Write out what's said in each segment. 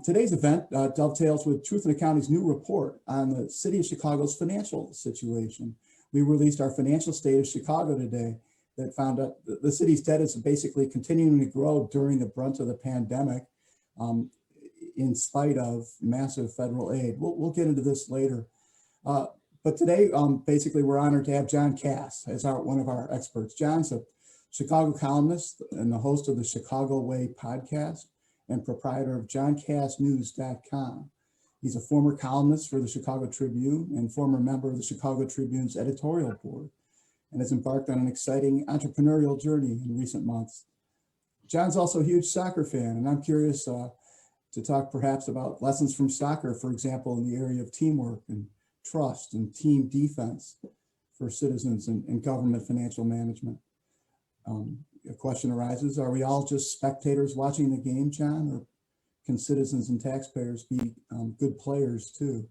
Today's event dovetails with Truth in Accounting's new report on the City of Chicago's financial situation. We released our financial state of Chicago today that found out the city's debt is basically continuing to grow during the brunt of the pandemic, in spite of massive federal aid. We'll get into this later. But today, basically, we're honored to have John Kass as one of our experts. John's a Chicago columnist and the host of the Chicago Way podcast and proprietor of JohnKassNews.com. He's a former columnist for the Chicago Tribune and former member of the Chicago Tribune's editorial board, and has embarked on an exciting entrepreneurial journey in recent months. John's also a huge soccer fan, and I'm curious to talk perhaps about lessons from soccer, for example, in the area of teamwork and trust and team defense for citizens and government financial management. A question arises, are we all just spectators watching the game, John, or can citizens and taxpayers be good players too?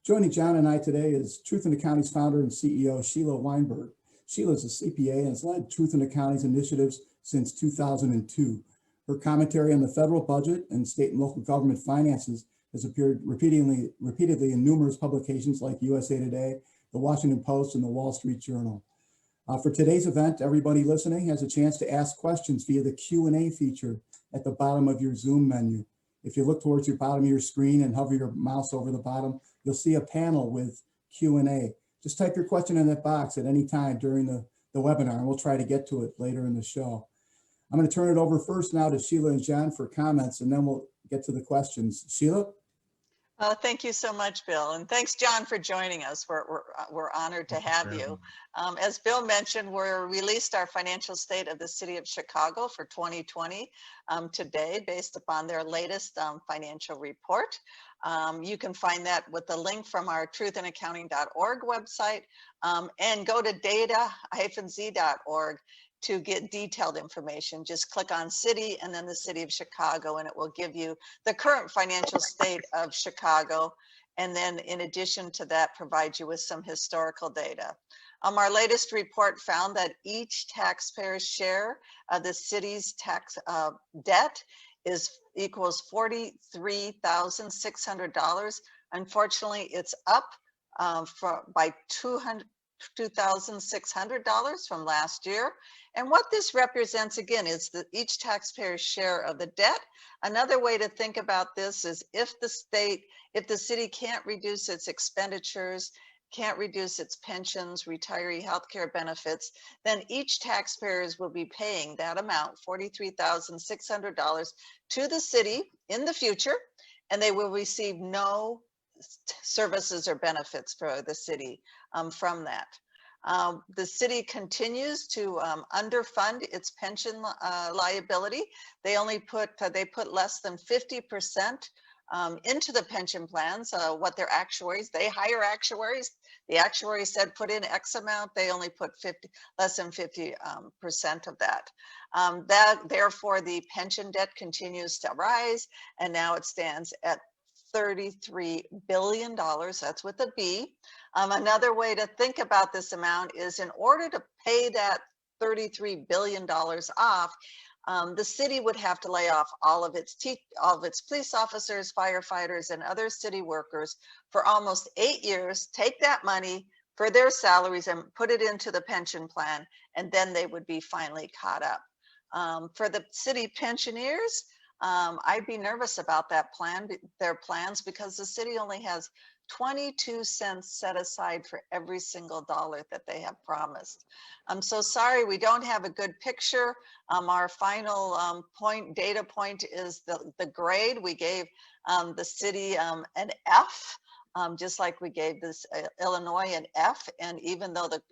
Joining John and I today is Truth in Accounting's founder and CEO, Sheila Weinberg. Sheila is a CPA and has led Truth in Accounting's initiatives since 2002. Her commentary on the federal budget and state and local government finances has appeared repeatedly in numerous publications like USA Today, the Washington Post, and the Wall Street Journal. For today's event, everybody listening has a chance to ask questions via the Q&A feature at the bottom of your Zoom menu. If you look towards your bottom of your screen and hover your mouse over the bottom, you'll see a panel with Q&A. Just type your question in that box at any time during the webinar, and we'll try to get to it later in the show. I'm going to turn it over first now to Sheila and John for comments, and then we'll get to the questions. Sheila? Thank you so much, Bill. And thanks, John, for joining us. We're honored to have you. As Bill mentioned, we released our financial state of the City of Chicago for 2020 today, based upon their latest financial report. You can find that with the link from our truthinaccounting.org website, and go to data-z.org to get detailed information. Just click on city and then the City of Chicago, and it will give you the current financial state of Chicago. And then in addition to that, provide you with some historical data. Our latest report found that each taxpayer's share of the city's tax debt equals $43,600. Unfortunately, it's up by $2,600 from last year. And what this represents, again, is each taxpayer's share of the debt. Another way to think about this is if the city can't reduce its expenditures, can't reduce its pensions, retiree health care benefits, then each taxpayer will be paying that amount, $43,600, to the city in the future, and they will receive no services or benefits for the city from that. The city continues to underfund its pension liability. They put less than 50% into the pension plans. What their actuaries, they hire actuaries. The actuaries said put in X amount. They only put less than 50% of that. Therefore, the pension debt continues to rise, and now it stands at $33 billion. That's with a B. Another way to think about this amount is, in order to pay that $33 billion off, the city would have to lay off all of its police officers, firefighters, and other city workers for almost 8 years, take that money for their salaries and put it into the pension plan, and then they would be finally caught up. For the city pensioners, I'd be nervous about their plans, because the city only has 22 cents set aside for every single dollar that they have promised. I'm so sorry, we don't have a good picture. Our final data point is the grade. We gave the city an F, just like we gave this Illinois an F. And even though the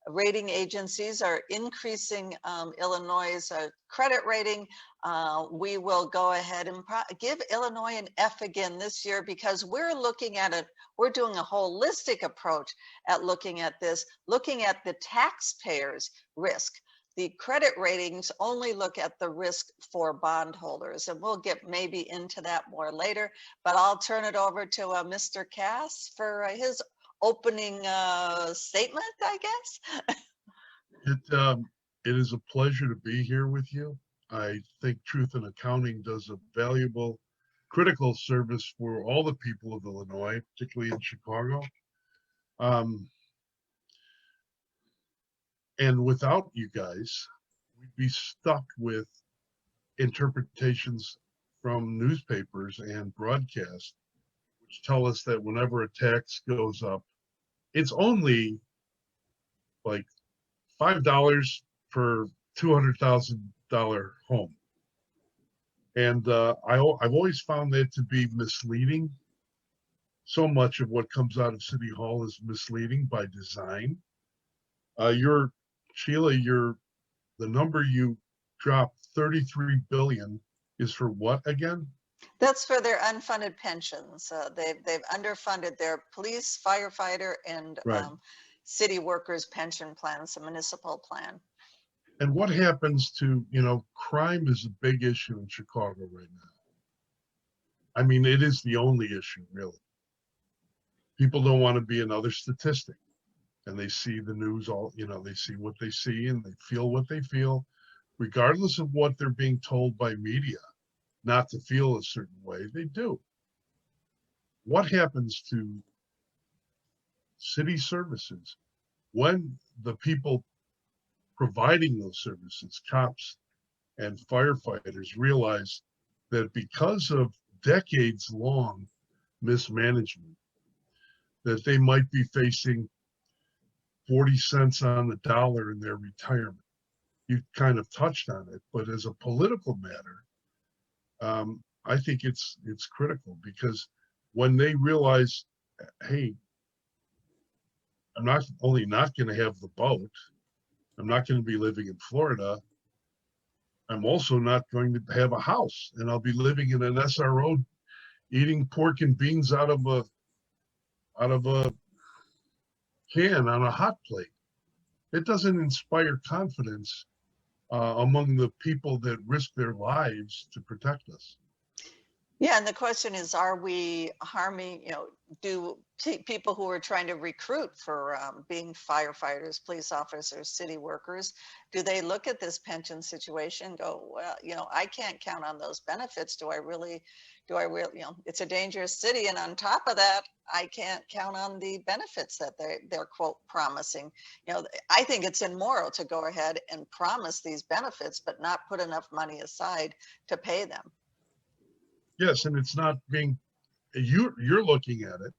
rating agencies are increasing Illinois' credit rating, we will go ahead and give Illinois an F again this year, because we're looking at it. We're doing a holistic approach at looking at this, looking at the taxpayers' risk. The credit ratings only look at the risk for bondholders, and we'll get maybe into that more later, but I'll turn it over to Mr. Kass for his opening statement, I guess. It is a pleasure to be here with you. I think Truth in Accounting does a valuable critical service for all the people of Illinois, particularly in Chicago. And without you guys, we'd be stuck with interpretations from newspapers and broadcasts, which tell us that whenever a tax goes up, it's only like $5 per $200,000 home. And I've always found that to be misleading. So much of what comes out of City Hall is misleading by design. Sheila, the number you dropped, 33 billion, is for what again? That's for their unfunded pensions. They've underfunded their police, firefighter, and Right. City workers' pension plans, a municipal plan. And what happens to, crime is a big issue in Chicago right now. I mean, it is the only issue, really. People don't want to be another statistic. And they see the news they see what they see and they feel what they feel, regardless of what they're being told by media not to feel a certain way, they do. What happens to city services when the people providing those services, cops and firefighters, realize that because of decades-long mismanagement, that they might be facing 40 cents on the dollar in their retirement? You kind of touched on it, but as a political matter, I think it's critical, because when they realize, hey, I'm not only not going to have the boat, I'm not going to be living in Florida, I'm also not going to have a house, and I'll be living in an SRO, eating pork and beans out of a can on a hot plate. It doesn't inspire confidence among the people that risk their lives to protect us. Yeah, and the question is, are we harming, do people who are trying to recruit for being firefighters, police officers, city workers, do they look at this pension situation and go, well, I can't count on those benefits. Do I really, it's a dangerous city. And on top of that, I can't count on the benefits that they're quote promising. I think it's immoral to go ahead and promise these benefits, but not put enough money aside to pay them. Yes, and it's not being, you're looking at it,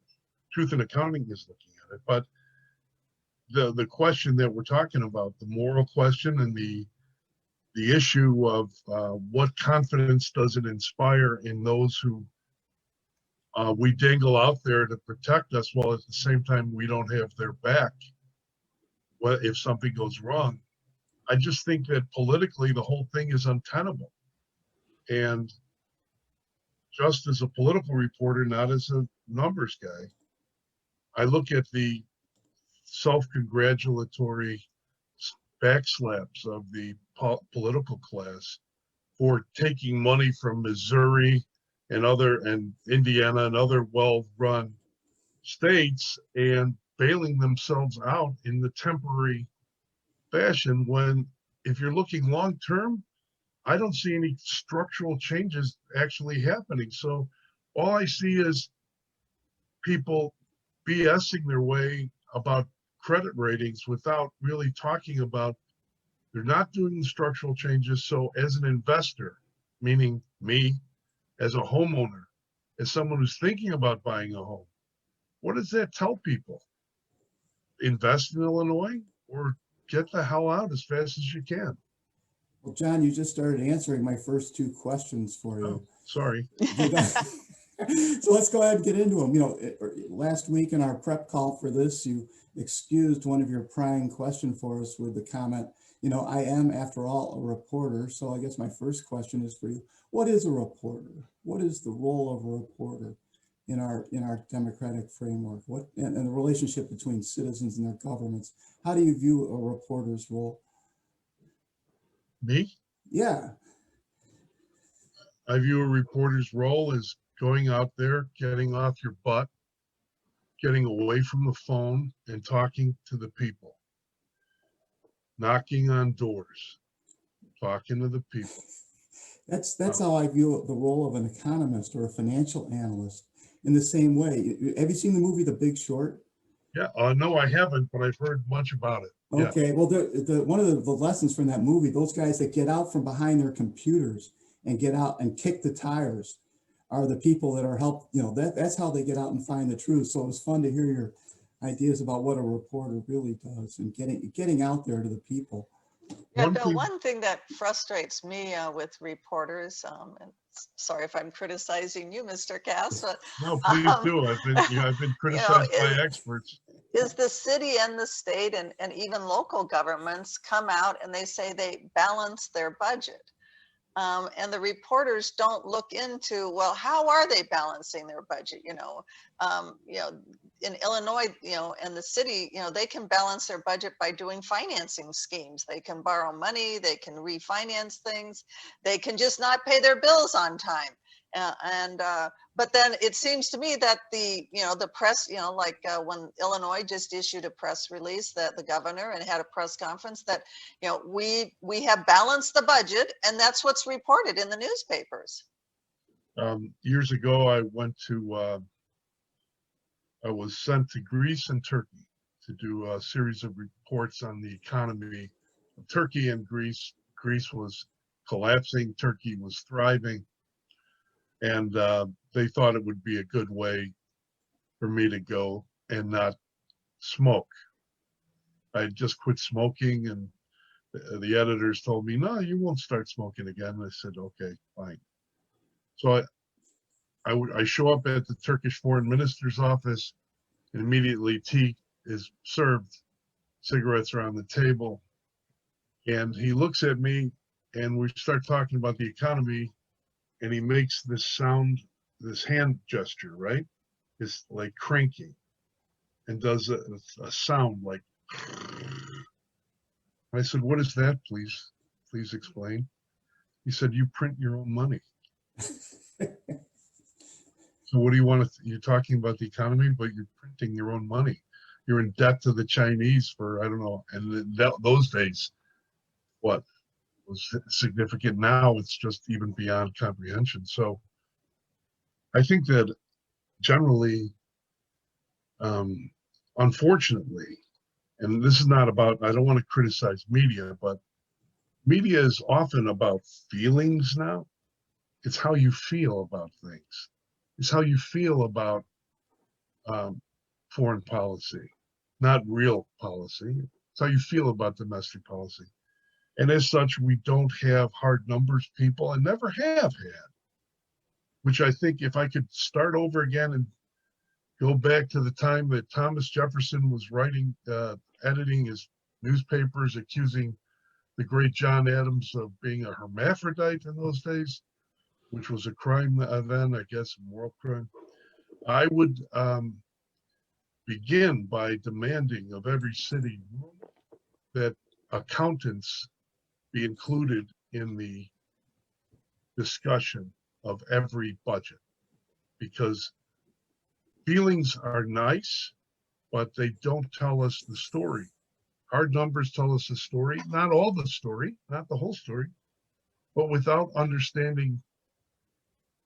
Truth in Accounting is looking at it, but the question that we're talking about, the moral question and the issue of what confidence does it inspire in those who we dangle out there to protect us, while at the same time we don't have their back if something goes wrong. I just think that politically the whole thing is untenable. And just as a political reporter, not as a numbers guy, I look at the self-congratulatory backslaps of the political class for taking money from Missouri and Indiana and other well-run states and bailing themselves out in the temporary fashion, when if you're looking long-term, I don't see any structural changes actually happening. So all I see is people BSing their way about credit ratings without really talking about, they're not doing the structural changes. So as an investor, meaning me, as a homeowner, as someone who's thinking about buying a home, what does that tell people? Invest in Illinois or get the hell out as fast as you can. Well, John, you just started answering my first two questions for you. Oh, sorry. So let's go ahead and get into them. Last week in our prep call for this, you excused one of your prying question for us with the comment, I am, after all, a reporter. So I guess my first question is for you. What is a reporter? What is the role of a reporter in our democratic framework? And the relationship between citizens and their governments? How do you view a reporter's role? Me? Yeah. I view a reporter's role as going out there, getting off your butt, getting away from the phone and talking to the people, knocking on doors, talking to the people. That's how I view the role of an economist or a financial analyst in the same way. Have you seen the movie The Big Short? Yeah, no, I haven't, but I've heard much about it. Yeah. Okay, well, one of the lessons from that movie, those guys that get out from behind their computers and get out and kick the tires are the people that are that's how they get out and find the truth. So it was fun to hear your ideas about what a reporter really does and getting out there to the people. Yeah, One Bill, thing, one thing that frustrates me with reporters, and sorry if I'm criticizing you, Mr. Kass, but no, please um, do. I've been you know, criticized by experts. is the city and the state and even local governments come out and they say they balance their budget. And the reporters don't look into, well, how are they balancing their budget? In Illinois, and the city, they can balance their budget by doing financing schemes. They can borrow money, they can refinance things, they can just not pay their bills on time. But then it seems to me that the press, when Illinois just issued a press release, that the governor and had a press conference that, we have balanced the budget, and that's what's reported in the newspapers. Years ago, I was sent to Greece and Turkey to do a series of reports on the economy of Turkey and Greece. Greece was collapsing, Turkey was thriving. And they thought it would be a good way for me to go and not smoke. I just quit smoking, and the editors told me, no, you won't start smoking again. I said, okay, fine. So I show up at the Turkish foreign minister's office, and immediately tea is served, cigarettes are on the table, and he looks at me, and we start talking about the economy, and he makes this sound, this hand gesture, right? It's like cranking, and does a sound like. I said, what is that, please? Please explain. He said, you print your own money. So what do you want to, you're talking about the economy, but you're printing your own money. You're in debt to the Chinese for, I don't know, and those days, what was significant now, it's just even beyond comprehension. So I think that generally, unfortunately, and this is not about, I don't want to criticize media, but media is often about feelings now. It's how you feel about things. It's how you feel about foreign policy, not real policy. It's how you feel about domestic policy. And as such, we don't have hard numbers people, and never have had, which I think if I could start over again and go back to the time that Thomas Jefferson was editing his newspapers, accusing the great John Adams of being a hermaphrodite in those days, which was a crime then, I guess, a moral crime. I would begin by demanding of every city that accountants be included in the discussion of every budget, because feelings are nice, but they don't tell us the story. Hard numbers tell us the story, not all the story, not the whole story, but without understanding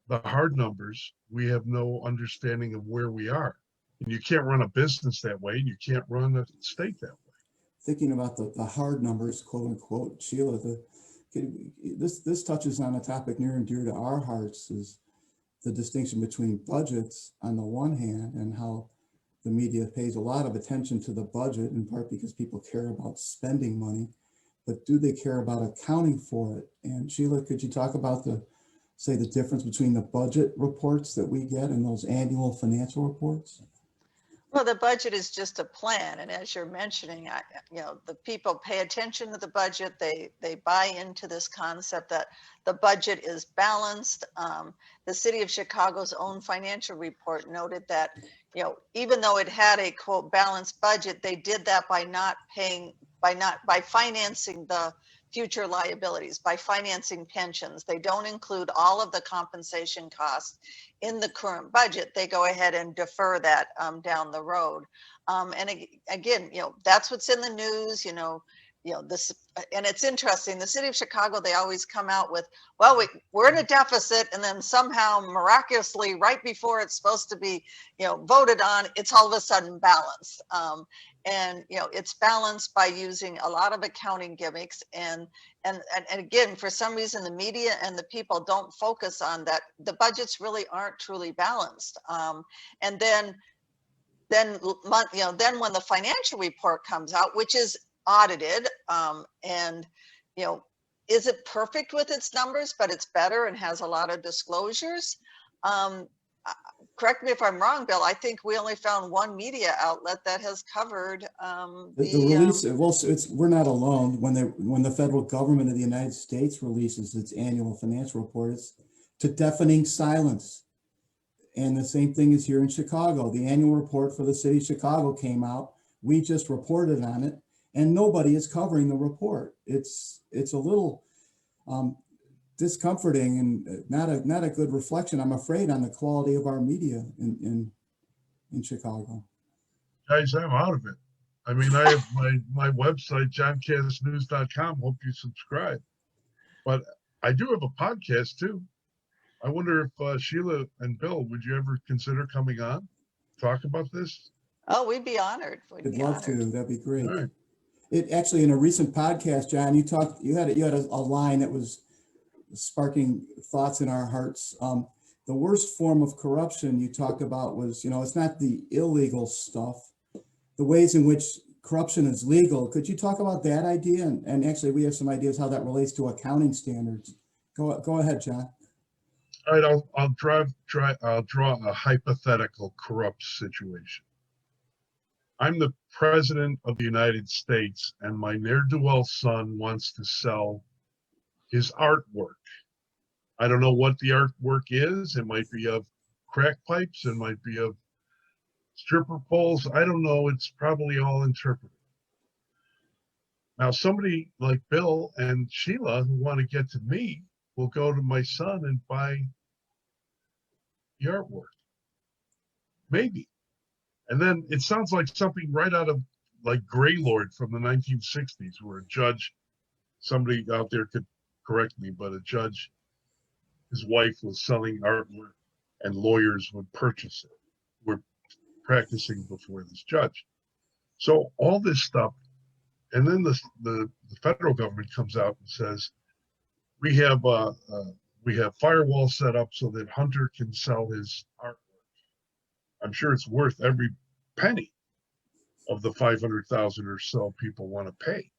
the hard numbers, we have no understanding of where we are. And you can't run a business that way, and you can't run a state that way. Thinking about the hard numbers, quote unquote, Sheila, this touches on a topic near and dear to our hearts, is the distinction between budgets on the one hand and how the media pays a lot of attention to the budget, in part because people care about spending money, but do they care about accounting for it? And Sheila, could you talk about the difference between the budget reports that we get and those annual financial reports? Well, the budget is just a plan, and as you're mentioning, the people pay attention to the budget. They buy into this concept that the budget is balanced. The city of Chicago's own financial report noted that, even though it had a quote balanced budget, they did that by financing the future liabilities, by financing pensions. They don't include all of the compensation costs in the current budget. They go ahead and defer that down the road. And again, that's what's in the news. you know, this, and it's interesting, the city of Chicago, they always come out with, well, we're in a deficit, and then somehow miraculously right before it's supposed to be, you know, voted on, it's all of a sudden balanced. And you know, it's balanced by using a lot of accounting gimmicks, and again, for some reason the media and the people don't focus on that. The budgets really aren't truly balanced. And then you know, then when the financial report comes out, which is audited, and you know, is it perfect with its numbers, but it's better and has a lot of disclosures. Correct me if I'm wrong, Bill, I think we only found one media outlet that has covered the release. Well, we're not alone. When the federal government of the United States releases its annual financial report, it's to deafening silence. And the same thing is here in Chicago. The annual report for the city of Chicago came out. We just reported on it, and nobody is covering the report. It's a little discomforting and not a good reflection, I'm afraid, on the quality of our media in Chicago. Guys, I'm out of it. I mean, I have my website, johncassnews.com. Hope you subscribe. But I do have a podcast too. I wonder if Sheila and Bill, would you ever consider coming on, talk about this? Oh, we'd be honored. I'd love to. That'd be great. All right. It actually, in a recent podcast, John, you had a line that was sparking thoughts in our hearts. The worst form of corruption you talked about was, you know, it's not the illegal stuff, the ways in which corruption is legal. Could you talk about that idea? And actually, we have some ideas how that relates to accounting standards. Go ahead, John. All right, I'll draw a hypothetical corrupt situation. I'm the president of the United States, and my ne'er-do-well son wants to sell his artwork. I don't know what the artwork is. It might be of crack pipes. It might be of stripper poles. I don't know. It's probably all interpreted. Now, somebody like Bill and Sheila who want to get to me will go to my son and buy the artwork. Maybe. And then it sounds like something right out of like Greylord from the 1960s, where a judge, somebody out there could correct me, but a judge, his wife was selling artwork and lawyers would purchase it. We're practicing before this judge. So all this stuff, and then the federal government comes out and says, we have firewalls set up so that Hunter can sell his artwork. I'm sure it's worth every penny of the 500,000 or so people want to pay.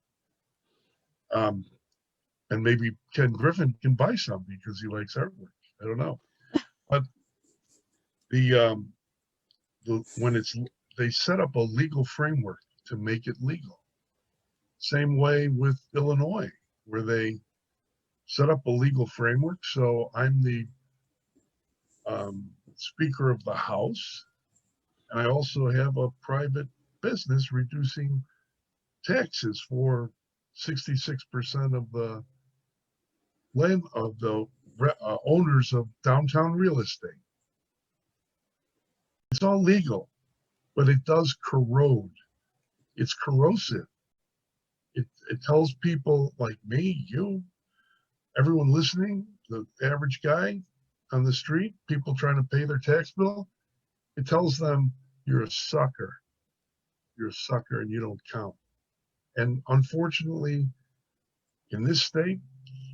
And maybe Ken Griffin can buy some because he likes artwork. I don't know. But when they set up a legal framework to make it legal. Same way with Illinois, where they set up a legal framework. So I'm the Speaker of the House, and I also have a private business reducing taxes for 66% of the land of the owners of downtown real estate. It's all legal, but it does corrode. It's corrosive. It tells people like me, you, everyone listening, the average guy on the street, people trying to pay their tax bill, it tells them you're a sucker. You're a sucker and you don't count. And unfortunately, in this state,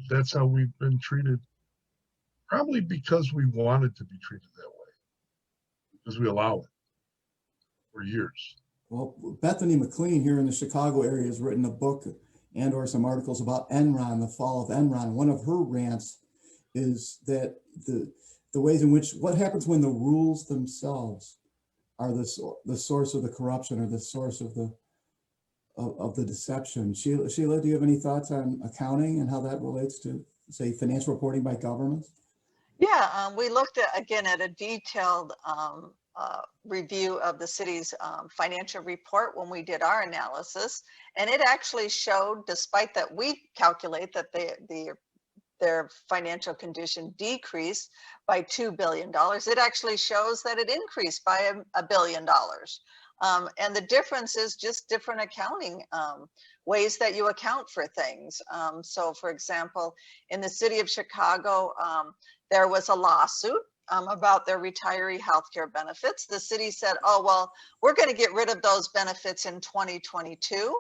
that's how we've been treated, probably because we wanted to be treated that way, because we allow it for years. Well, Bethany McLean here in the Chicago area has written a book and or some articles about Enron, the fall of Enron. One of her rants is that the ways in which, what happens when the rules themselves are the source of the corruption or the source of the deception. Sheila, do you have any thoughts on accounting and how that relates to, say, financial reporting by governments? Yeah, we looked at, again, at a detailed review of the city's financial report when we did our analysis, and it actually showed, despite that we calculate that their financial condition decreased by $2 billion, it actually shows that it increased by $1 billion. And the difference is just different accounting ways that you account for things. So for example, in the city of Chicago, there was a lawsuit about their retiree healthcare benefits. The city said, oh, well, we're going to get rid of those benefits in 2022.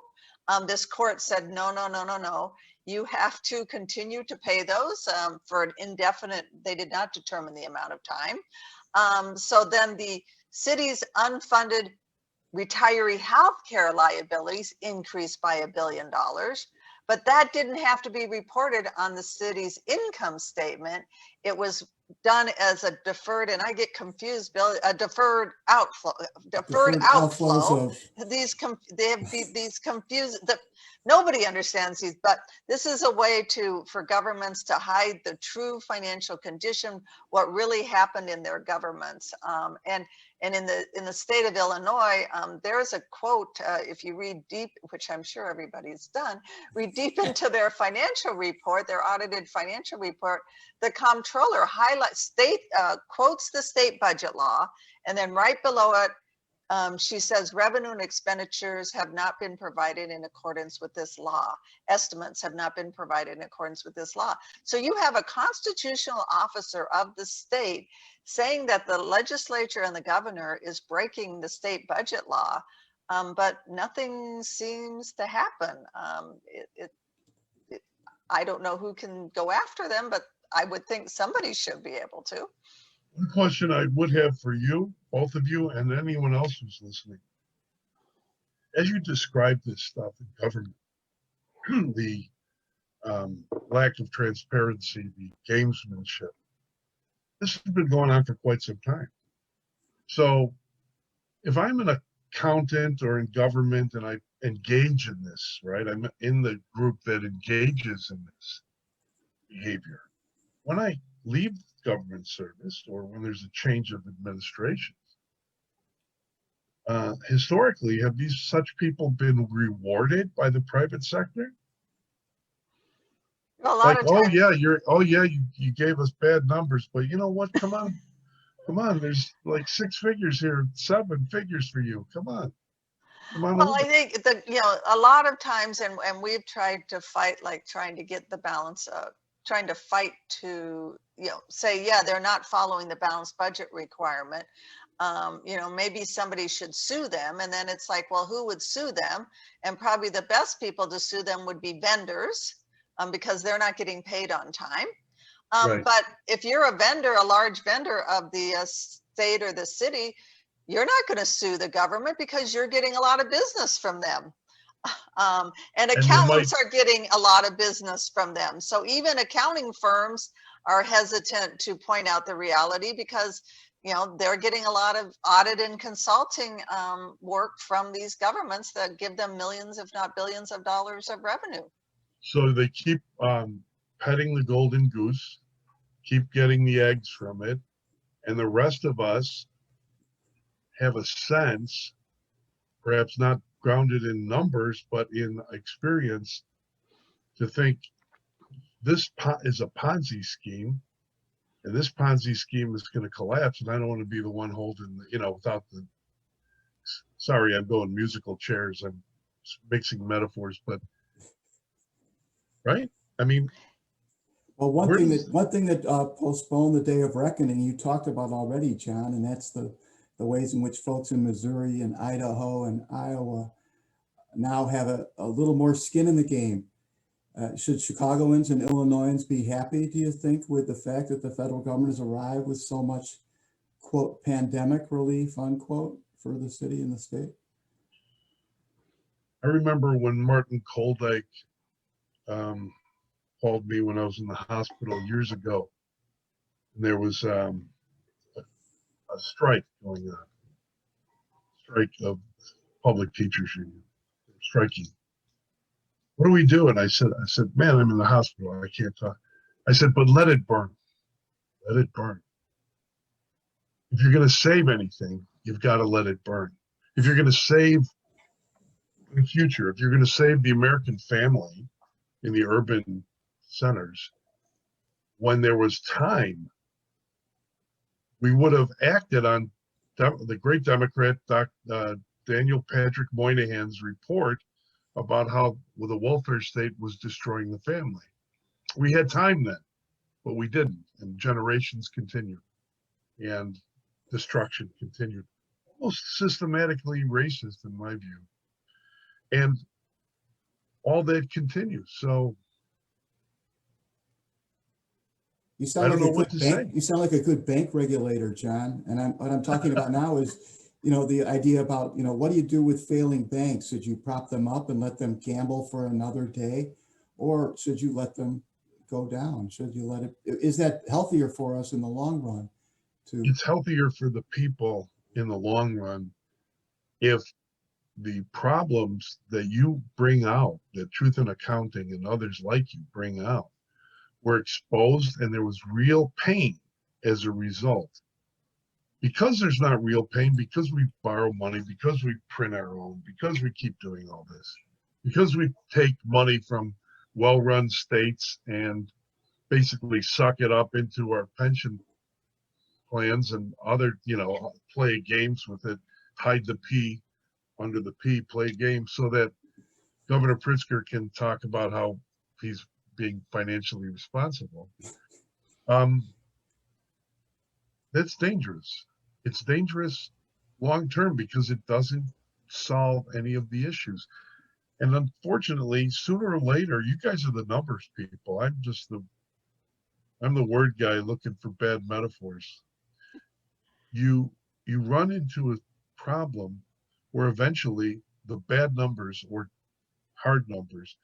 This court said, no, no, no, no, no. You have to continue to pay those for an indefinite, they did not determine the amount of time. So then the city's unfunded retiree health care liabilities increased by $1 billion, but that didn't have to be reported on the city's income statement. It was done as a deferred, and I get confused, Bill, a deferred outflow. They have these confused, nobody understands these, but this is a way for governments to hide the true financial condition, what really happened in their governments. And in the state of Illinois, there's a quote, if you read deep, which I'm sure everybody's done, read deep into their financial report, their audited financial report, the comptroller quotes the state budget law, and then right below it, she says revenue and expenditures have not been provided in accordance with this law. Estimates have not been provided in accordance with this law. So you have a constitutional officer of the state saying that the legislature and the governor is breaking the state budget law, but nothing seems to happen. I don't know who can go after them, but I would think somebody should be able to. One question I would have for you, both of you, and anyone else who's listening. As you describe this stuff in government, the lack of transparency, the gamesmanship, this has been going on for quite some time. So if I'm an accountant or in government and I engage in this, right? I'm in the group that engages in this behavior. When I leave government service or when there's a change of administration, historically, have such people been rewarded by the private sector? A lot Like, of times, you gave us bad numbers, but you know what? Come on, there's like 6 figures here, 7 figures for you. Come on. well, I think that, a lot of times, and we've tried to fight, like trying to get the balance of, trying to fight to, say, yeah, they're not following the balanced budget requirement. Maybe somebody should sue them. And then it's like, well, who would sue them? And probably the best people to sue them would be vendors, because they're not getting paid on time. Right. But if you're a vendor, a large vendor of the state or the city, you're not going to sue the government because you're getting a lot of business from them. And accountants are getting a lot of business from them. So even accounting firms are hesitant to point out the reality because, they're getting a lot of audit and consulting work from these governments that give them millions, if not billions of dollars of revenue. So they keep petting the golden goose, keep getting the eggs from it. And the rest of us have a sense, perhaps not grounded in numbers, but in experience, to think this is a Ponzi scheme, and this Ponzi scheme is going to collapse, and I don't want to be the one holding, without the, sorry, I'm going musical chairs, I'm mixing metaphors, but, right? I mean, well, one thing that postponed the day of reckoning, you talked about already, John, and that's the ways in which folks in Missouri and Idaho and Iowa now have a little more skin in the game. Should Chicagoans and Illinoisans be happy, do you think, with the fact that the federal government has arrived with so much, quote, pandemic relief, unquote, for the city and the state? I remember when Martin Koldyke called me when I was in the hospital years ago, and there was a strike going on, strike of public teachers union, striking. What do we do? And I said, man, I'm in the hospital. I can't talk. I said, but let it burn. Let it burn. If you're going to save anything, you've got to let it burn. If you're going to save the future, if you're going to save the American family in the urban centers, when there was time, we would have acted on the great Democrat Daniel Patrick Moynihan's report about how the welfare state was destroying the family. We had time then, but we didn't, and generations continued, and destruction continued. Most systematically racist in my view. And all that continues. So You I sound don't like know a what good to bank. say. You sound like a good bank regulator, John. And what I'm talking about now is, the idea about, what do you do with failing banks? Should you prop them up and let them gamble for another day, or should you let them go down? Should you let it? Is that healthier for us in the long run? It's healthier for the people in the long run if the problems that you bring out, that Truth in Accounting and others like you bring out, were exposed and there was real pain as a result. Because there's not real pain, because we borrow money, because we print our own, because we keep doing all this, because we take money from well-run states and basically suck it up into our pension plans and other, play games with it, hide the P under the P, play games so that Governor Pritzker can talk about how he's being financially responsible. That's dangerous. It's dangerous long-term because it doesn't solve any of the issues. And unfortunately, sooner or later, you guys are the numbers people. I'm the word guy looking for bad metaphors. You run into a problem where eventually the bad numbers or hard numbers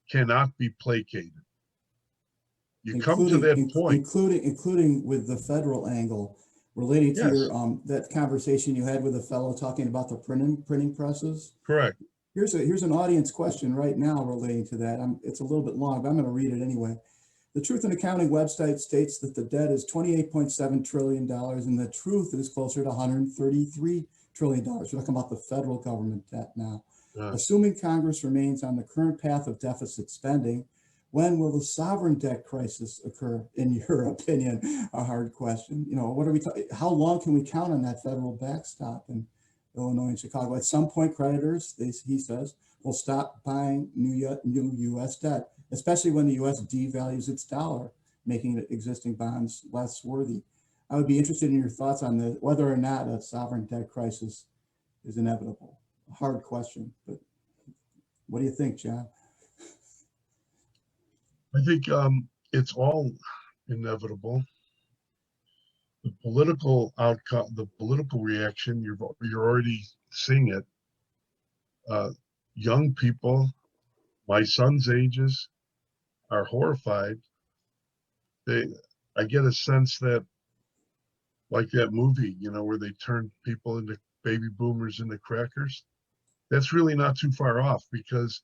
cannot be placated. You come to that point. Including with the federal angle, relating to Yes, your that conversation you had with a fellow talking about the printing presses. correct. Here's an audience question right now relating to that. It's a little bit long, but I'm going to read it anyway. The Truth in Accounting website states that the debt is $28.7 trillion and the truth is closer to $133 trillion. We're talking about the federal government debt now. Assuming Congress remains on the current path of deficit spending, when will the sovereign debt crisis occur, in your opinion? A hard question. What are we talking? How long can we count on that federal backstop in Illinois and Chicago? At some point, creditors, he says, will stop buying new U.S. debt, especially when the U.S. devalues its dollar, making existing bonds less worthy. I would be interested in your thoughts on whether or not a sovereign debt crisis is inevitable. A hard question, but what do you think, John? I think it's all inevitable. The political outcome, the political reaction, you're already seeing it. Young people, my son's ages, are horrified. I get a sense that, like that movie, where they turn people into baby boomers into crackers. That's really not too far off because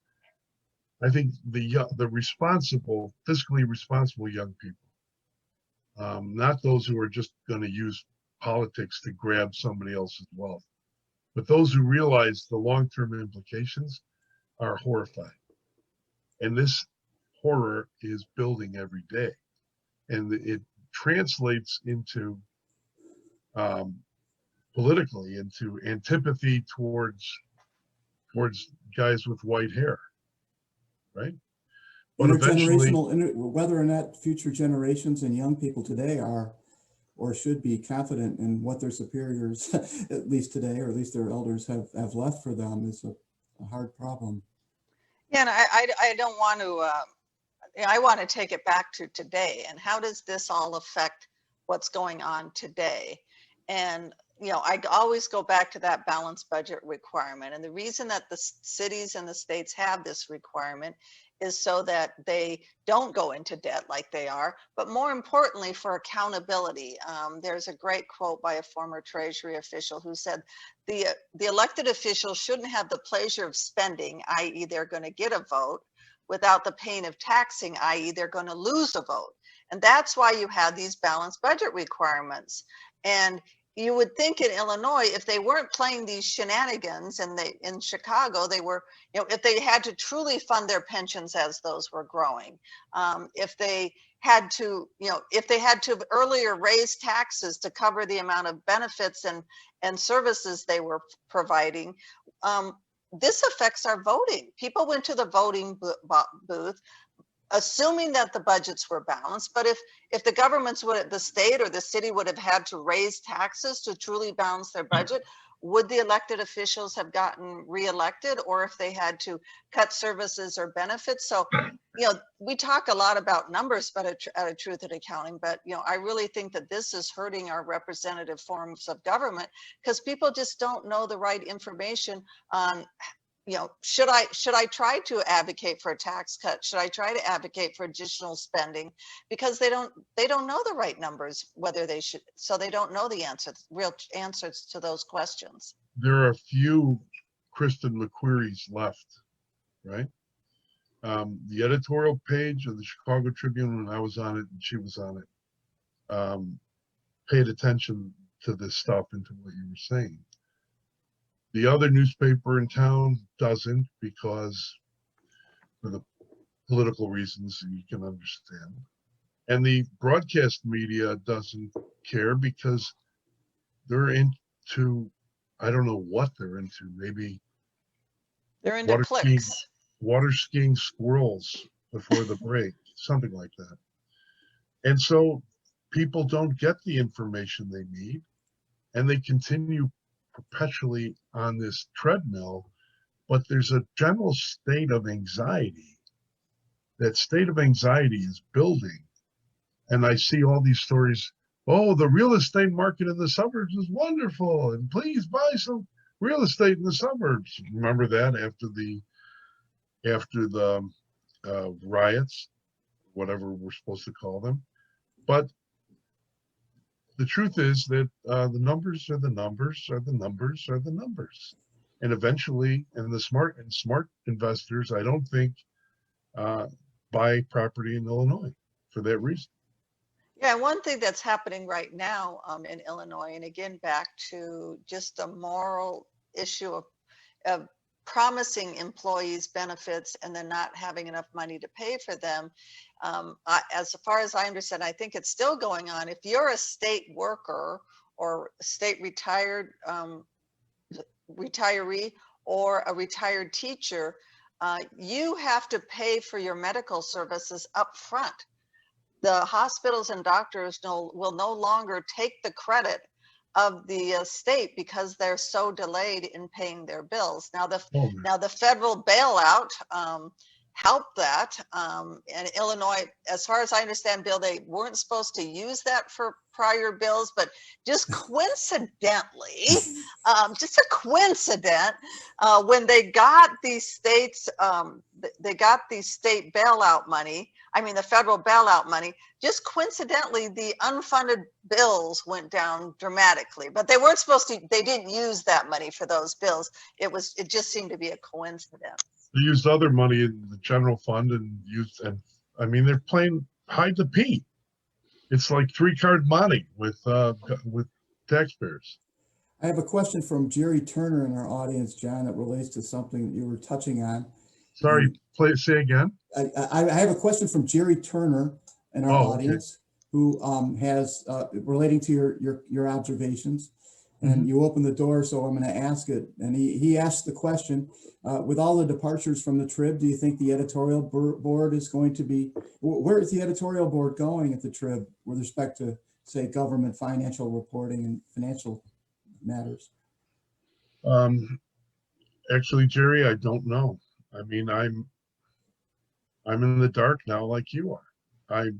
I think the fiscally responsible young people, not those who are just going to use politics to grab somebody else's wealth, but those who realize the long-term implications are horrified. And this horror is building every day. And it translates into politically into antipathy towards guys with white hair, right? But eventually, whether or not future generations and young people today are or should be confident in what their superiors, at least today, or at least their elders have left for them, is a hard problem. Yeah, and I don't want to, I want to take it back to today. And how does this all affect what's going on today? And, I always go back to that balanced budget requirement. And the reason that the cities and the states have this requirement is so that they don't go into debt like they are, but more importantly for accountability. There's a great quote by a former Treasury official who said, the elected officials shouldn't have the pleasure of spending, i.e. they're going to get a vote, without the pain of taxing, i.e. they're going to lose a vote. And that's why you have these balanced budget requirements. And you would think in Illinois, if they weren't playing these shenanigans, and in Chicago, they were, if they had to truly fund their pensions as those were growing, if they had to, if they had to earlier raise taxes to cover the amount of benefits and services they were providing, this affects our voting. People went to the voting booth assuming that the budgets were balanced, but if the governments the state or the city would have had to raise taxes to truly balance their budget, would the elected officials have gotten reelected, or if they had to cut services or benefits? So, we talk a lot about numbers, but at Truth in Accounting, but I really think that this is hurting our representative forms of government, because people just don't know the right information on, should I try to advocate for a tax cut? Should I try to advocate for additional spending? Because they don't know the right numbers, whether they should, so they don't know the real answers to those questions. There are a few Kristen McQuarries left, right? The editorial page of the Chicago Tribune, when I was on it and she was on it, paid attention to this stuff and to what you were saying. The other newspaper in town doesn't, because for the political reasons you can understand. And the broadcast media doesn't care because they're into, I don't know what they're into, maybe they're into clicks. Water skiing squirrels before the break, something like that. And so people don't get the information they need, and they continue perpetually on this treadmill. But there's a general state of anxiety. That state of anxiety is building. And I see all these stories. Oh, the real estate market in the suburbs is wonderful, and please buy some real estate in the suburbs. Remember that after the riots, whatever we're supposed to call them. But the truth is that the numbers are the numbers are the numbers are the numbers. And eventually, and the smart investors, I don't think, buy property in Illinois for that reason. Yeah, one thing that's happening right now in Illinois, and again, back to just a moral issue of promising employees benefits and then not having enough money to pay for them. As far as I understand, I think it's still going on. If you're a state worker or state retired retiree or a retired teacher, you have to pay for your medical services up front. The hospitals and doctors will no longer take the credit of the state because they're so delayed in paying their bills. Now the federal bailout helped that. And Illinois, as far as I understand, Bill, they weren't supposed to use that for prior bills, but just coincidentally, just a coincidence, when they got these states, they got the state bailout money, the federal bailout money, just coincidentally, the unfunded bills went down dramatically, but they weren't supposed to, they didn't use that money for those bills. It just seemed to be a coincidence. They used other money in the general fund they're playing hide the P. It's like 3-card money with taxpayers. I have a question from Jerry Turner in our audience, John, that relates to something that you were touching on. Sorry, say again. I have a question from Jerry Turner in our audience, who has relating to your observations. And you opened the door, so I'm going to ask it. And he asked the question, with all the departures from the Trib, do you think the editorial board is going to be, where is the editorial board going at the Trib with respect to, say, government financial reporting and financial matters? Actually, Jerry, I don't know. I'm in the dark now like you are. I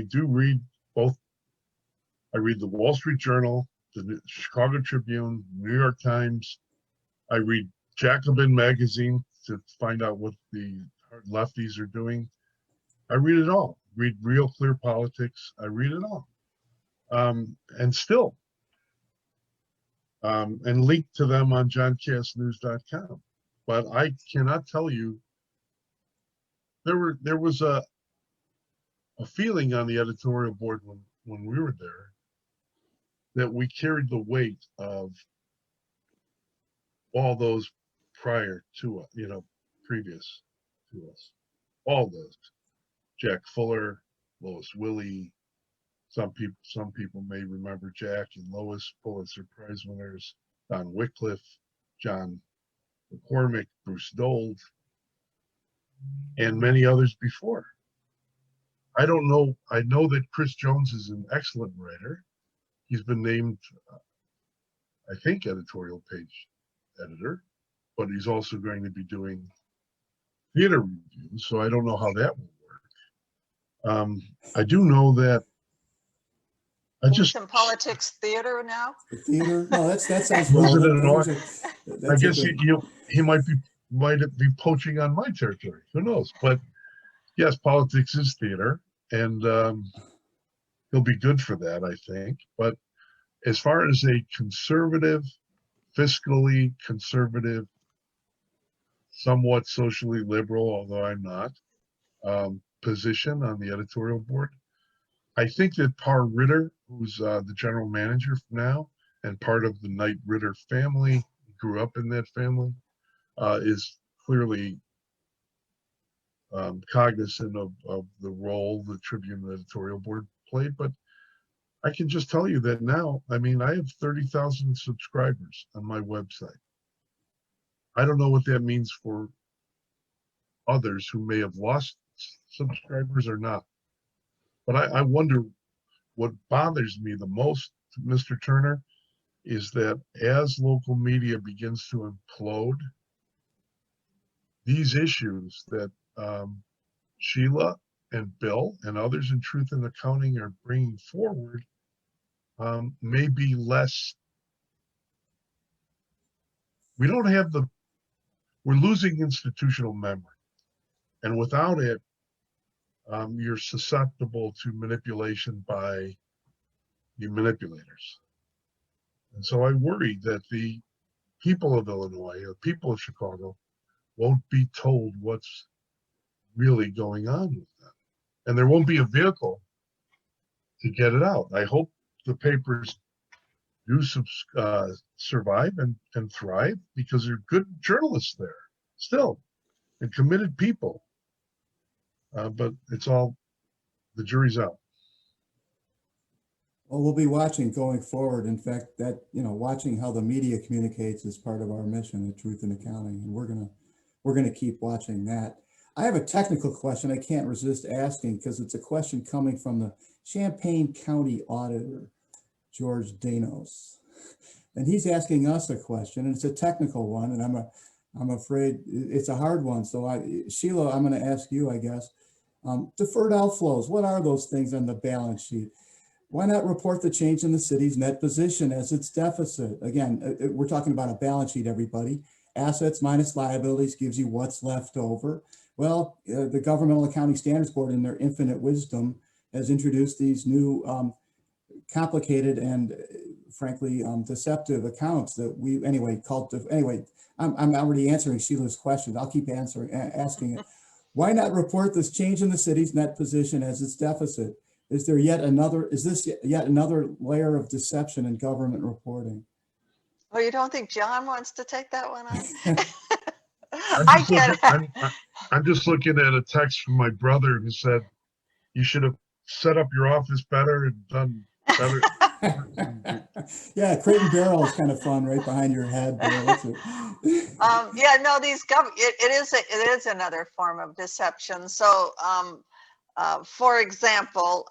do read both. I read the Wall Street Journal, the Chicago Tribune, New York Times. I read Jacobin magazine to find out what the lefties are doing. I read it all. Read Real Clear Politics. I read it all. And still, and link to them on johnkassnews.com. But I cannot tell you, there was a feeling on the editorial board when we were there that we carried the weight of all those prior to us, previous to us. All those. Jack Fuller, Lois Willie. Some people may remember Jack and Lois, Pulitzer Prize winners, Don Wycliffe, John McCormick, Bruce Dold, and many others before. I don't know. I know that Chris Jones is an excellent writer. He's been named, I think, editorial page editor, but he's also going to be doing theater reviews, so I don't know how that will work. I do know that Some politics theater now. The theater? No, that sounds Was it relevant. I guess he might be poaching on my territory. Who knows? But yes, politics is theater, and he'll be good for that, I think. But as far as a conservative, fiscally conservative, somewhat socially liberal, although I'm not, position on the editorial board, I think that Par Ritter, who's the general manager now and part of the Knight Ritter family, grew up in that family, is clearly cognizant of the role the Tribune editorial board played. But I can just tell you that now, I mean, I have 30,000 subscribers on my website. I don't know what that means for others who may have lost subscribers or not. But I wonder, what bothers me the most, Mr. Turner, is that as local media begins to implode, these issues that Sheila and Bill and others in Truth in Accounting are bringing forward may be less. We're losing institutional memory. And without it, you're susceptible to manipulation by the manipulators. And so I worry that the people of Illinois, the people of Chicago, won't be told what's really going on with them. And there won't be a vehicle to get it out. I hope the papers do survive and thrive, because they're good journalists there still, and committed people. But it's all, the jury's out. Well, we'll be watching going forward. In fact, that, watching how the media communicates is part of our mission at Truth in Accounting, and we're gonna keep watching that. I have a technical question I can't resist asking, because it's a question coming from the Champaign County Auditor, George Danos, and he's asking us a question, and it's a technical one, and I'm afraid it's a hard one. So Sheila, I'm going to ask you, I guess. Deferred outflows, what are those things on the balance sheet? Why not report the change in the city's net position as its deficit? Again, we're talking about a balance sheet, everybody. Assets minus liabilities gives you what's left over. Well, the Governmental Accounting Standards Board, in their infinite wisdom, has introduced these new complicated and frankly deceptive accounts that we I'm already answering Sheila's question. I'll keep asking it. Why not report this change in the city's net position as its deficit? Is this yet another layer of deception in government reporting? Oh, you don't think John wants to take that one on? I'm just looking at a text from my brother who said, you should have set up your office better and done better. Yeah, Crate and Barrel is kind of fun, right behind your head. Yeah, no, it is another form of deception. So, for example,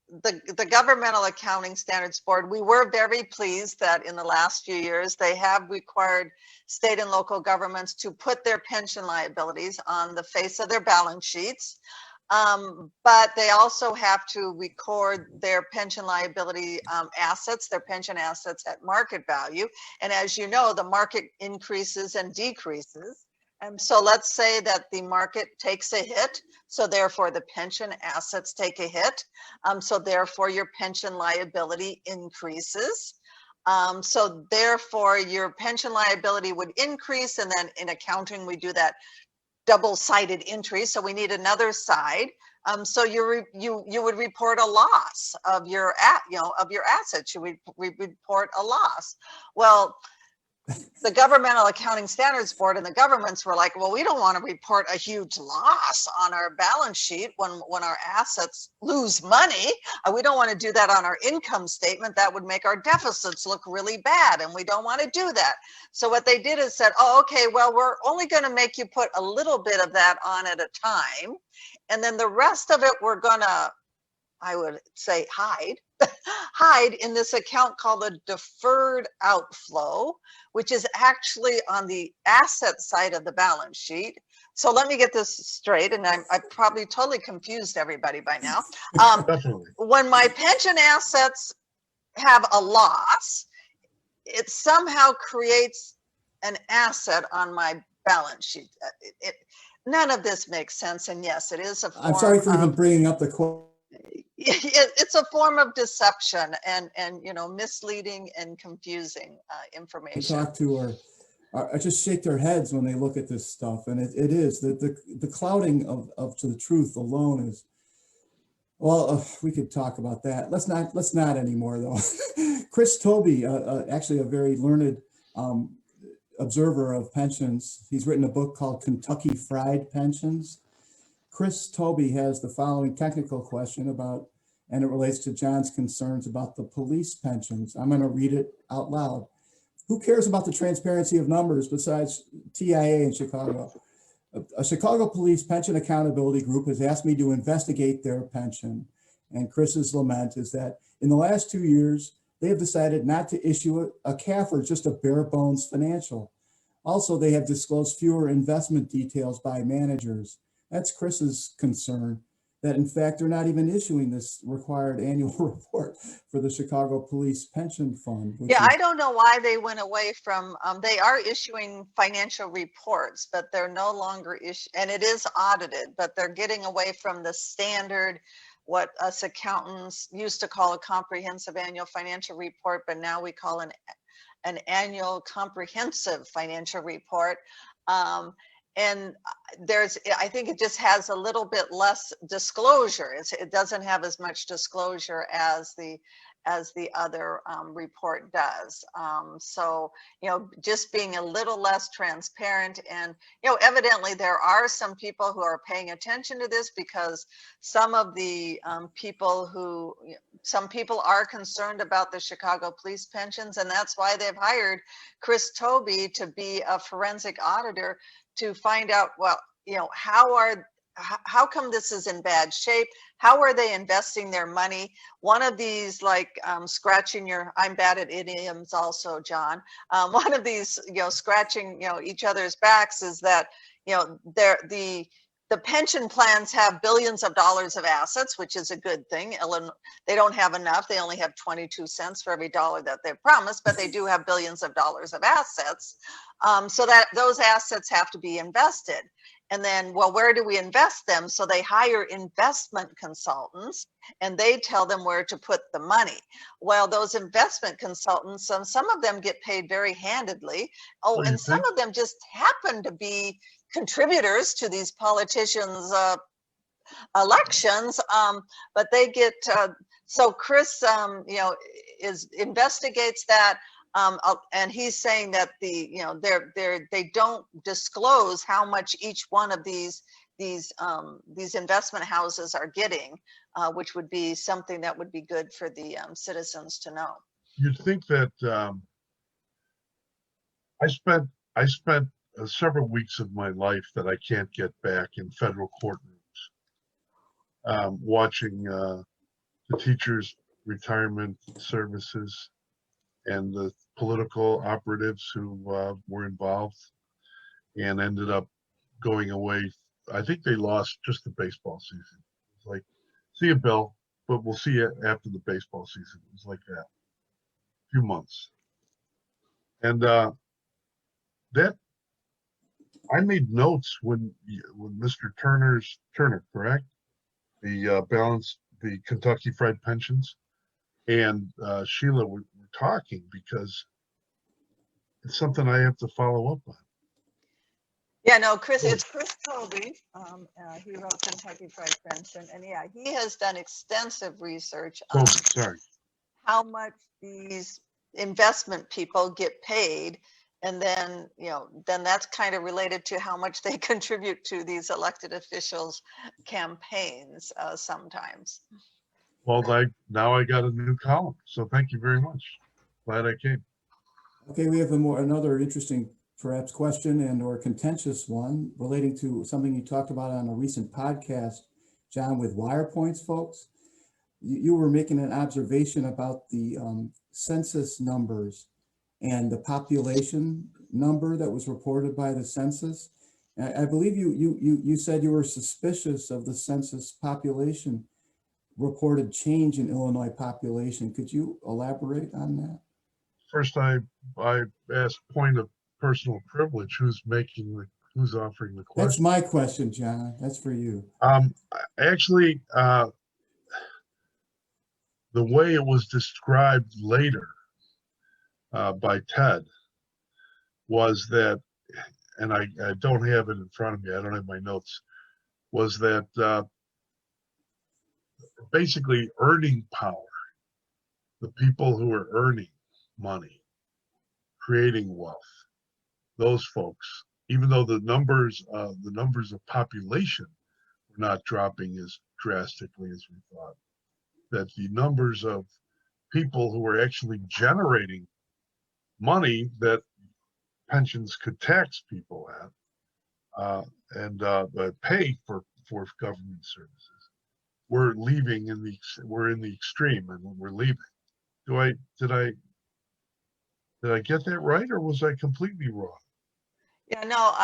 the Governmental Accounting Standards Board, we were very pleased that in the last few years they have required state and local governments to put their pension liabilities on the face of their balance sheets. But they also have to record their pension liability assets, their pension assets at market value. And as you know, the market increases and decreases. And so let's say that the market takes a hit. So therefore the pension assets take a hit. So therefore your pension liability increases. So therefore your pension liability would increase. And then in accounting, we do that double-sided entry, so we need another side. So you would report a loss of your assets. You would report a loss. Well, the Governmental Accounting Standards Board and the governments were like, well, we don't want to report a huge loss on our balance sheet when our assets lose money. We don't want to do that on our income statement. That would make our deficits look really bad, and we don't want to do that. So what they did is said, oh, okay, well, we're only going to make you put a little bit of that on at a time, and then the rest of it we're going to, I would say, hide in this account called a deferred outflow, which is actually on the asset side of the balance sheet. So let me get this straight, and I probably totally confused everybody by now. Definitely. When my pension assets have a loss, it somehow creates an asset on my balance sheet. None of this makes sense, and yes, it is a form. I'm sorry for even bringing up the quote. It's a form of deception and misleading and confusing information. Talk to or just shake their heads when they look at this stuff, and it is the clouding of to the truth alone is. Well, we could talk about that. Let's not anymore though. Chris Tobey, actually a very learned observer of pensions. He's written a book called Kentucky Fried Pensions. Chris Tobey has the following technical question about, and it relates to John's concerns about the police pensions. I'm going to read it out loud. Who cares about the transparency of numbers besides TIA in Chicago? A Chicago Police Pension Accountability Group has asked me to investigate their pension. And Chris's lament is that in the last 2 years, they have decided not to issue a CAFR, just a bare bones financial. Also, they have disclosed fewer investment details by managers. That's Chris's concern, that in fact, they're not even issuing this required annual report for the Chicago Police Pension Fund. Yeah, I don't know why they went away from, they are issuing financial reports, but they're no longer and it is audited, but they're getting away from the standard, what us accountants used to call a comprehensive annual financial report, but now we call an annual comprehensive financial report. And I think it just has a little bit less disclosure. It doesn't have as much disclosure as the other report does. So, just being a little less transparent, and, evidently there are some people who are paying attention to this, because some of the some people are concerned about the Chicago police pensions, and that's why they've hired Chris Tobey to be a forensic auditor to find out, well, how come this is in bad shape? How are they investing their money? One of these, like scratching I'm bad at idioms also, John. One of these, scratching, each other's backs is that, the pension plans have billions of dollars of assets, which is a good thing. They don't have enough. They only have 22 cents for every dollar that they've promised, but they do have billions of dollars of assets. So that those assets have to be invested. And then, well, where do we invest them? So they hire investment consultants, and they tell them where to put the money. Well, those investment consultants, some of them get paid very handedly. Oh, and some of them just happen to be contributors to these politicians' elections, but they get. So Chris, investigates that. And he's saying that they don't disclose how much each one of these investment houses are getting, which would be something that would be good for the citizens to know. You'd think that I spent several weeks of my life that I can't get back in federal courtrooms, watching the teachers' retirement services and the political operatives who were involved and ended up going away. I think they lost just the baseball season. It's like, see you, Bill, but we'll see you after the baseball season. It was like that, a few months. And that I made notes when Mr. Turner, correct? The Kentucky Fried Pensions, and Sheila were talking, because it's something I have to follow up on. Yeah, no, Chris, Oh. it's Chris Colby. He wrote Kentucky Fried French, and yeah, he has done extensive research Oh, on sorry. how much these investment people get paid. And then, then that's kind of related to how much they contribute to these elected officials' campaigns sometimes. Well, now I got a new column, so thank you very much. Glad I came. Okay, we have another interesting perhaps question and or contentious one relating to something you talked about on a recent podcast, John, with wire points, folks. You were making an observation about the census numbers and the population number that was reported by the census. I believe you said you were suspicious of the census population reported change in Illinois population. Could you elaborate on that? First, I asked point of personal privilege. Who's offering the question? That's my question, John. That's for you. Actually, the way it was described later by Ted was that, and I don't have it in front of me, I don't have my notes, was that basically earning power, the people who are earning money, creating wealth, those folks, even though the numbers of population were not dropping as drastically as we thought, that the numbers of people who were actually generating money that pensions could tax people at and pay for government services, we're leaving we're in the extreme and we're leaving. Did I get that right, or was I completely wrong? Yeah, no,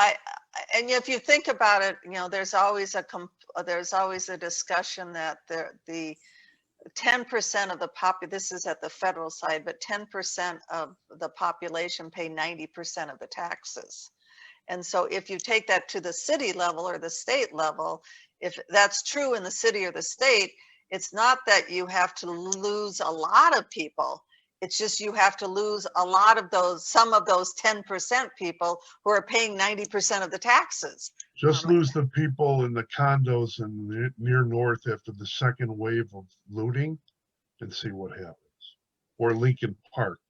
and if you think about it, there's always a discussion that the 10% of the this is at the federal side, but 10% of the population pay 90% of the taxes. And so if you take that to the city level or the state level, if that's true in the city or the state, it's not that you have to lose a lot of people. It's just you have to lose a lot of some of those 10% people who are paying 90% of the taxes. Just lose the people in the condos in the near north after the second wave of looting and see what happens. Or Lincoln Park.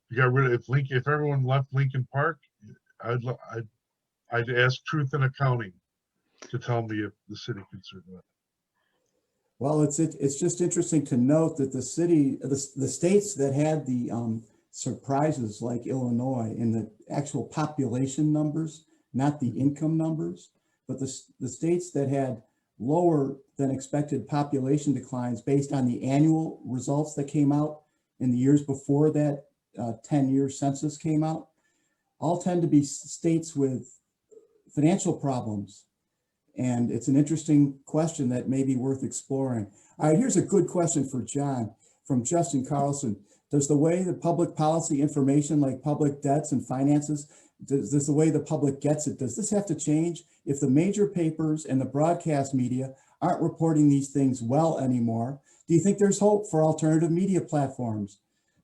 You got rid of if everyone left Lincoln Park, I'd ask Truth in Accounting to tell me if the city could survive. Well, it's just interesting to note that the states that had the surprises like Illinois in the actual population numbers, not the income numbers, but the states that had lower than expected population declines based on the annual results that came out in the years before that 10-year census came out, all tend to be states with financial problems. And it's an interesting question that may be worth exploring. All right, here's a good question for John from Justin Carlson. Does the way the public policy information like public debts and finances, does the way the public gets it, does this have to change if the major papers and the broadcast media aren't reporting these things well anymore? Do you think there's hope for alternative media platforms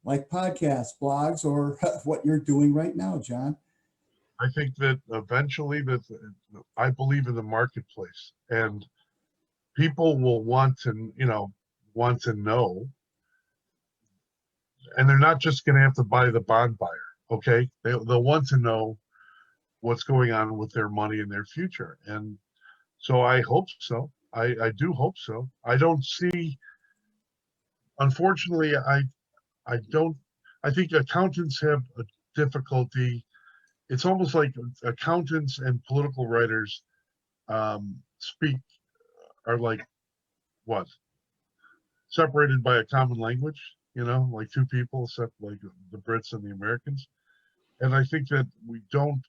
like podcasts, blogs, or what you're doing right now, John? I think that eventually I believe in the marketplace, and people will want to know, and they're not just going to have to buy the bond buyer. Okay, they'll want to know what's going on with their money and their future, and so I hope so. I do hope so. I don't see. Unfortunately, I don't. I think accountants have a difficulty. It's almost like accountants and political writers are like what? Separated by a common language, like two people, except like the Brits and the Americans. And I think that we don't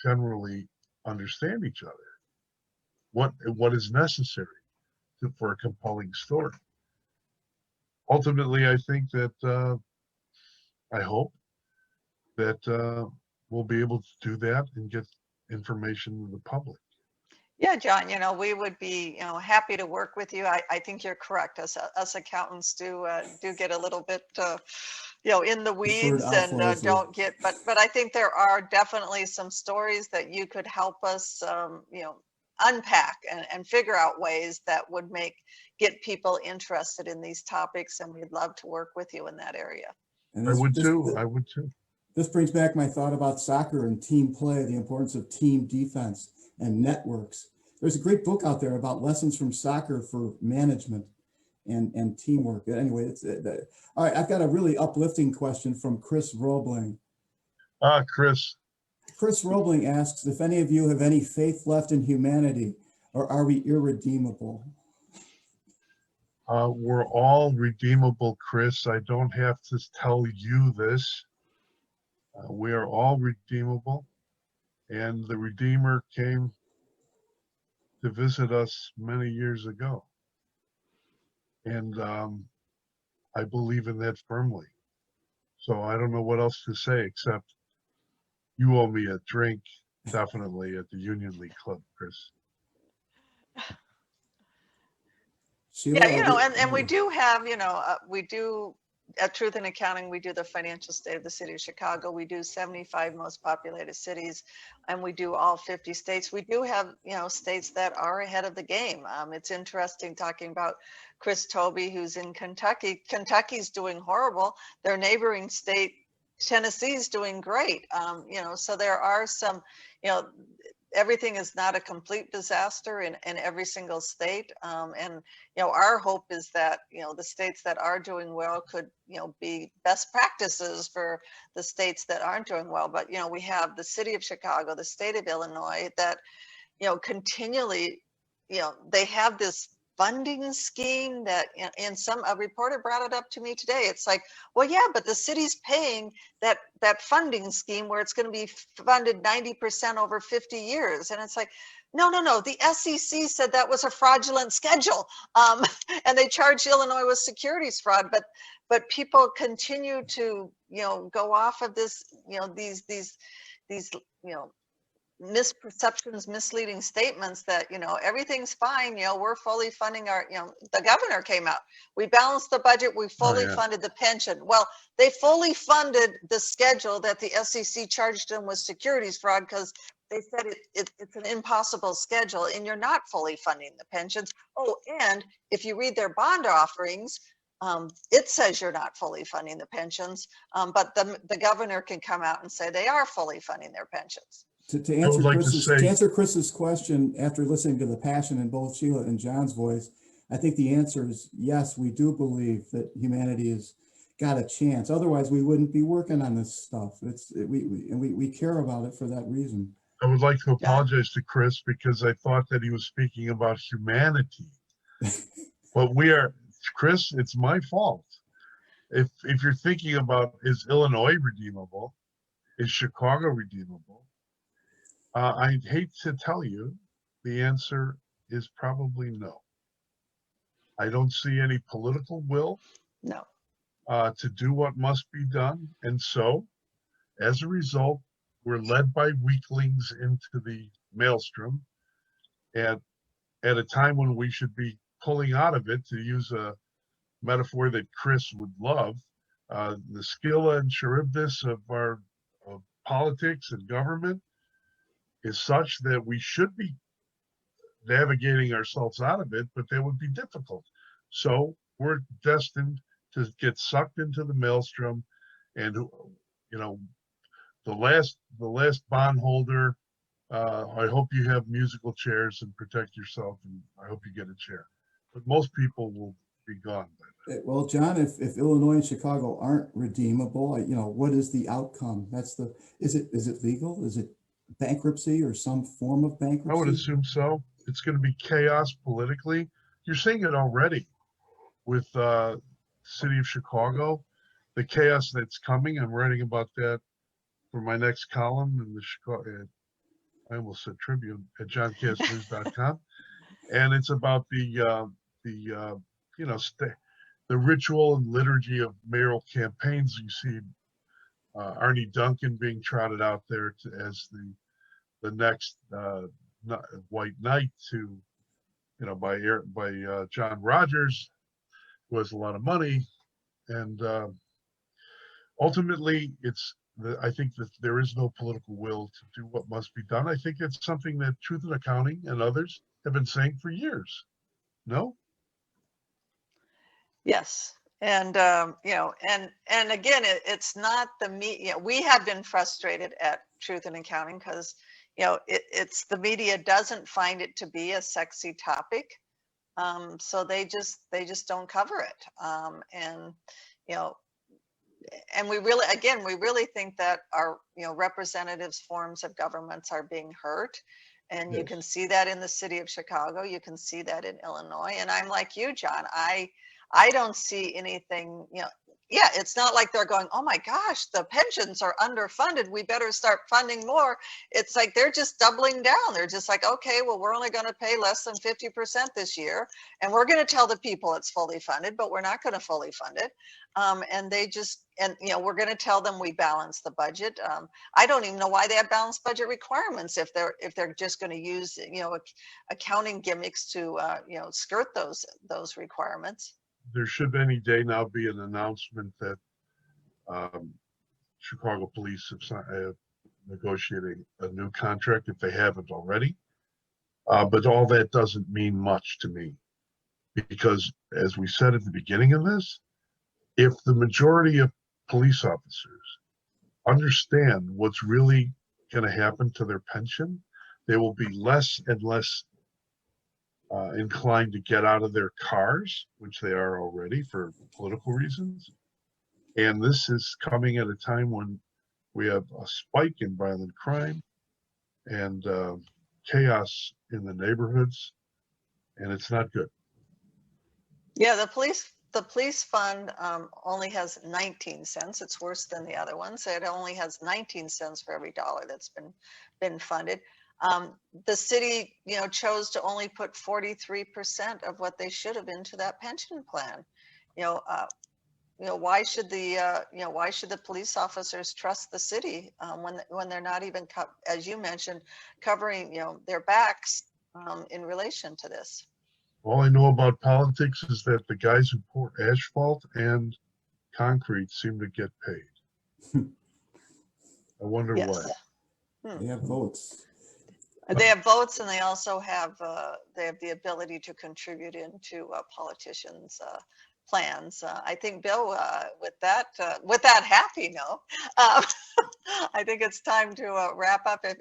generally understand each other. What is necessary for a compelling story? Ultimately, I think that I hope that we'll be able to do that and get information to the public. Yeah, John, we would be, happy to work with you. I think you're correct. Us accountants do get a little bit, in the Deferred weeds and outflows. don't get, but I think there are definitely some stories that you could help us, unpack and figure out ways that would get people interested in these topics. And we'd love to work with you in that area. And I would too. I would too. This brings back my thought about soccer and team play, the importance of team defense and networks. There's a great book out there about lessons from soccer for management and teamwork. Anyway, all right. I've got a really uplifting question from Chris Roebling. Chris. Chris Roebling asks if any of you have any faith left in humanity, or are we irredeemable? We're all redeemable, Chris. I don't have to tell you this. We are all redeemable, and the Redeemer came to visit us many years ago. And I believe in that firmly. So I don't know what else to say, except you owe me a drink, definitely, at the Union League Club, Chris. Sheila, Yeah, and we do have, we do, at Truth in Accounting, we do the financial state of the city of Chicago. We do 75 most populated cities, and we do all 50 states. We do have, states that are ahead of the game. It's interesting talking about Chris Tobey, who's in Kentucky. Kentucky's doing horrible. Their neighboring state, Tennessee's doing great. So there are some, everything is not a complete disaster in every single state. And, our hope is that, the states that are doing well could, be best practices for the states that aren't doing well. But, we have the city of Chicago, the state of Illinois that, continually, they have this funding scheme that a reporter brought it up to me today. It's like, well, yeah, but the city's paying that funding scheme where it's going to be funded 90% over 50 years. And it's like, no. The SEC said that was a fraudulent schedule. And they charged Illinois with securities fraud, but people continue to, go off of this, these misperceptions, misleading statements that, everything's fine, we're fully funding our, the governor came out, we balanced the budget, we fully funded the pension. Well, they fully funded the schedule that the SEC charged them with securities fraud because they said it's an impossible schedule and you're not fully funding the pensions. Oh, and if you read their bond offerings, it says you're not fully funding the pensions, but the governor can come out and say they are fully funding their pensions. To answer Chris's question, after listening to the passion in both Sheila and John's voice, I think the answer is yes, we do believe that humanity has got a chance. Otherwise, we wouldn't be working on this stuff. We care about it for that reason. I would like to apologize to Chris because I thought that he was speaking about humanity. But Chris, it's my fault. If you're thinking about, is Illinois redeemable? Is Chicago redeemable? I hate to tell you, the answer is probably no. I don't see any political will to do what must be done. And so, as a result, we're led by weaklings into the maelstrom at a time when we should be pulling out of it, to use a metaphor that Chris would love. The Scylla and Charybdis of politics and government is such that we should be navigating ourselves out of it, but that would be difficult. So we're destined to get sucked into the maelstrom, and the last bondholder. I hope you have musical chairs and protect yourself, and I hope you get a chair. But most people will be gone by then. Well, John, if Illinois and Chicago aren't redeemable, what is the outcome? Is it legal? Is it bankruptcy or some form of bankruptcy? I would assume so. It's going to be chaos politically. You're seeing it already with the city of Chicago, the chaos that's coming. I'm writing about that for my next column in the Chicago, I almost said Tribune, at johnkassnews.com. And it's about the ritual and liturgy of mayoral campaigns. You see Arnie Duncan being trotted out there as the next White Knight to, by John Rogers, who has a lot of money. And ultimately, I think that there is no political will to do what must be done. I think it's something that Truth in Accounting and others have been saying for years. No? Yes. And, and again, it's not the media. We have been frustrated at Truth in Accounting because, it's the media doesn't find it to be a sexy topic. So they just don't cover it. And we really think that our, representatives forms of governments are being hurt. And Yes. You can see that in the city of Chicago. You can see that in Illinois. And I'm like you, John. I don't see anything, yeah, it's not like they're going, oh my gosh, the pensions are underfunded. We better start funding more. It's like they're just doubling down. They're just like, okay, well, we're only going to pay less than 50% this year. And we're going to tell the people it's fully funded, but we're not going to fully fund it. We're going to tell them we balance the budget. I don't even know why they have balanced budget requirements if they're just going to use, accounting gimmicks to, skirt those requirements. There should any day now be an announcement that Chicago police have negotiated a new contract if they haven't already. But all that doesn't mean much to me because, as we said at the beginning of this, if the majority of police officers understand what's really going to happen to their pension, they will be less and less inclined to get out of their cars, which they are already for political reasons. And this is coming at a time when we have a spike in violent crime and chaos in the neighborhoods, and it's not good. Yeah, the police fund only has 19 cents. It's worse than the other ones. It only has 19 cents for every dollar that's been funded. The city, chose to only put 43% of what they should have into that pension plan. Why should the police officers trust the city when they're not even, as you mentioned, covering, their backs in relation to this? All I know about politics is that the guys who pour asphalt and concrete seem to get paid. I wonder Yes. why. They have votes. They have votes, and they also have the ability to contribute into politicians' plans. I think, Bill, with that happy note, I think it's time to wrap up. John,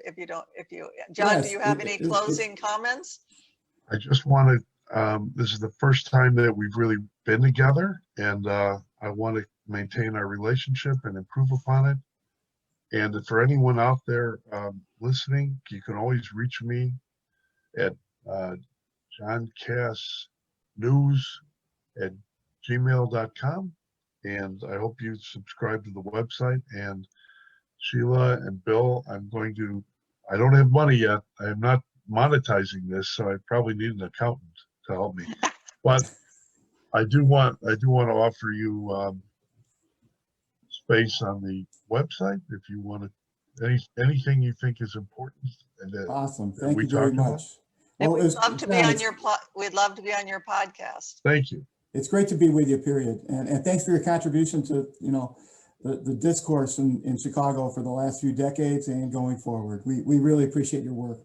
Yes, do you have any closing comments? I just want to. This is the first time that we've really been together, and I want to maintain our relationship and improve upon it. And for anyone out there listening, you can always reach me at johncassnews@gmail.com. And I hope you subscribe to the website. And Sheila and Bill, I don't have money yet. I am not monetizing this, so I probably need an accountant to help me. But I do want to offer you space on the website if you want to, anything you think is important. Awesome. Thank you very much. Well, we'd love to be on your podcast. Thank you. It's great to be with you, period. And thanks for your contribution to, the discourse in Chicago for the last few decades and going forward. We really appreciate your work.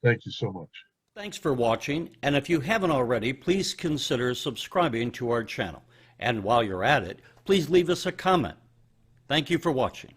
Thank you so much. Thanks for watching. And if you haven't already, please consider subscribing to our channel. And while you're at it, please leave us a comment. Thank you for watching.